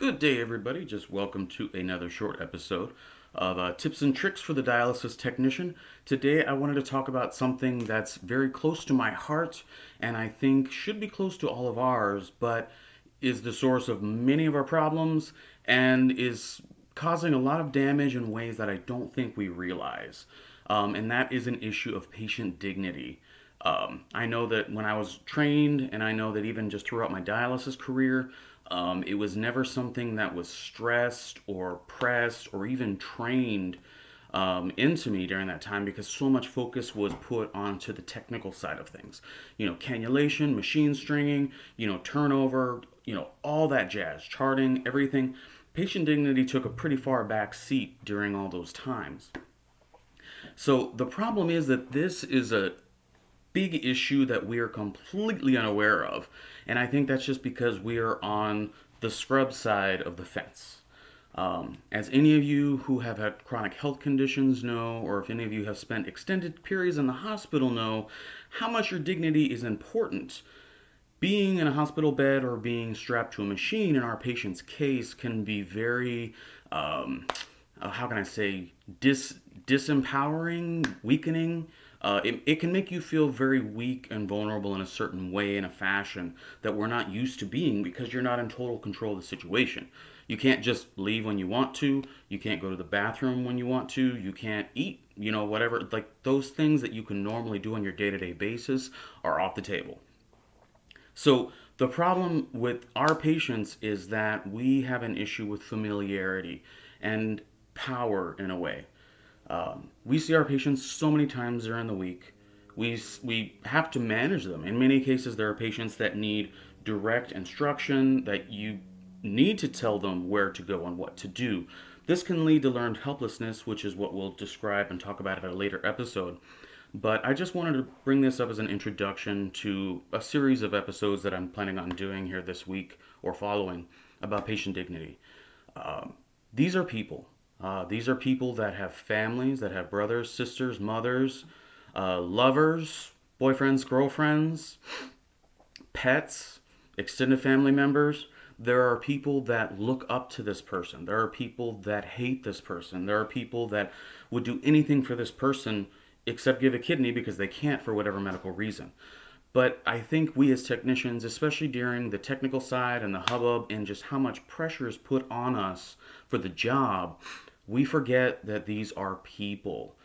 Good day, everybody. Just welcome to another short episode of Tips and Tricks for the Dialysis Technician. Today, I wanted to talk about something that's very close to my heart and I think should be close to all of ours, but is the source of many of our problems and is causing a lot of damage in ways that I don't think we realize. And that is an issue of patient dignity. I know that when I was trained, and I know that even just throughout my dialysis career, it was never something that was stressed or pressed or even trained into me during that time because so much focus was put onto the technical side of things. Cannulation, machine stringing, turnover, all that jazz, charting, everything. Patient dignity took a pretty far back seat during all those times. So the problem is that this is a big issue that we are completely unaware of. And I think that's just because we are on the scrub side of the fence. As any of you who have had chronic health conditions know, or if any of you have spent extended periods in the hospital know, how much your dignity is important. Being in a hospital bed or being strapped to a machine in our patient's case can be very, how can I say, disempowering, weakening. It can make you feel very weak and vulnerable in a certain way, in a fashion that we're not used to being because you're not in total control of the situation. You can't just leave when you want to. You can't go to the bathroom when you want to. You can't eat, whatever. Like those things that you can normally do on your day to day basis are off the table. So the problem with our patients is that we have an issue with familiarity and power in a way. We see our patients so many times during the week. We have to manage them. In many cases, there are patients that need direct instruction, that you need to tell them where to go and what to do. This can lead to learned helplessness, which is what we'll describe and talk about at a later episode. But I just wanted to bring this up as an introduction to a series of episodes that I'm planning on doing here this week or following about patient dignity. These are people. These are people that have families, that have brothers, sisters, mothers, lovers, boyfriends, girlfriends, pets, extended family members. There are people that look up to this person. There are people that hate this person. There are people that would do anything for this person except give a kidney because they can't for whatever medical reason. But I think we as technicians, especially during the technical side and the hubbub and just how much pressure is put on us for the job, we forget that these are people.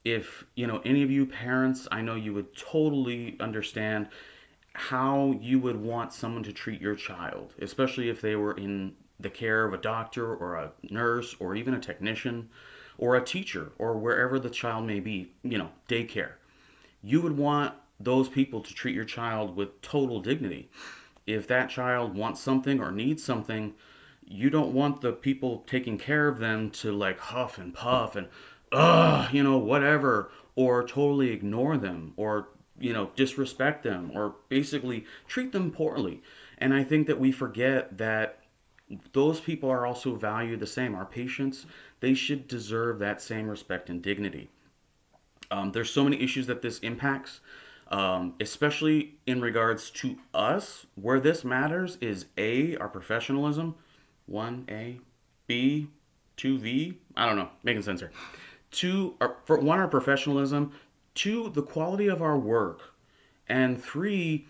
If any of you parents, I know you would totally understand how you would want someone to treat your child, especially if they were in the care of a doctor or a nurse or even a technician or a teacher or wherever the child may be, daycare. You would want those people to treat your child with total dignity. If that child wants something or needs something, you don't want the people taking care of them to like huff and puff and whatever, or totally ignore them, or disrespect them, or basically treat them poorly. And I think that we forget that those people are also valued the same. Our patients, they should deserve that same respect and dignity. There's so many issues that this impacts, especially in regards to us. Where this matters is A, our professionalism, 1A, B, 2V, I don't know, making sense here. For one, our professionalism, two, the quality of our work, and three,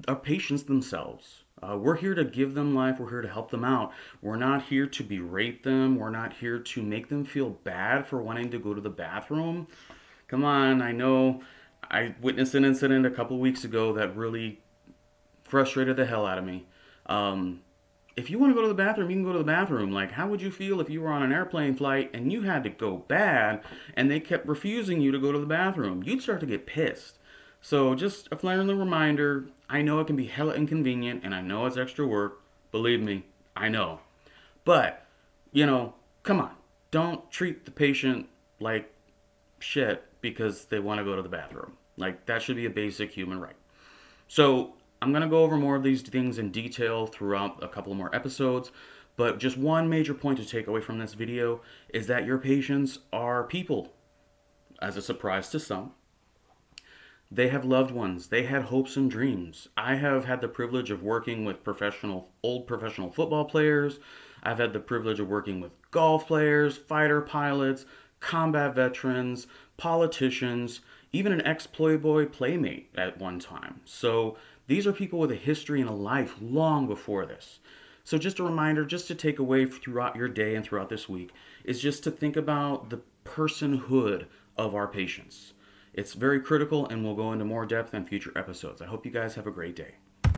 our patients themselves. We're here to give them life. We're here to help them out. We're not here to berate them. We're not here to make them feel bad for wanting to go to the bathroom. Come on, I know I witnessed an incident a couple weeks ago that really frustrated the hell out of me. If you want to go to the bathroom, you can go to the bathroom. Like, how would you feel if you were on an airplane flight and you had to go bad and they kept refusing you to go to the bathroom? You'd start to get pissed. So just a friendly reminder, I know it can be hella inconvenient and I know it's extra work. Believe me, I know. But, come on. Don't treat the patient like shit because they want to go to the bathroom. Like, that should be a basic human right. So, I'm going to go over more of these things in detail throughout a couple more episodes, but just one major point to take away from this video is that your patients are people. As a surprise to some, They have loved ones. They had hopes and dreams. I have had the privilege of working with old professional football players. I've had the privilege of working with golf players, fighter pilots, combat veterans, politicians, even an ex-Playboy playmate at one time. So these are people with a history and a life long before this. So just a reminder, just to take away throughout your day and throughout this week, is just to think about the personhood of our patients. It's very critical, and we'll go into more depth in future episodes. I hope you guys have a great day.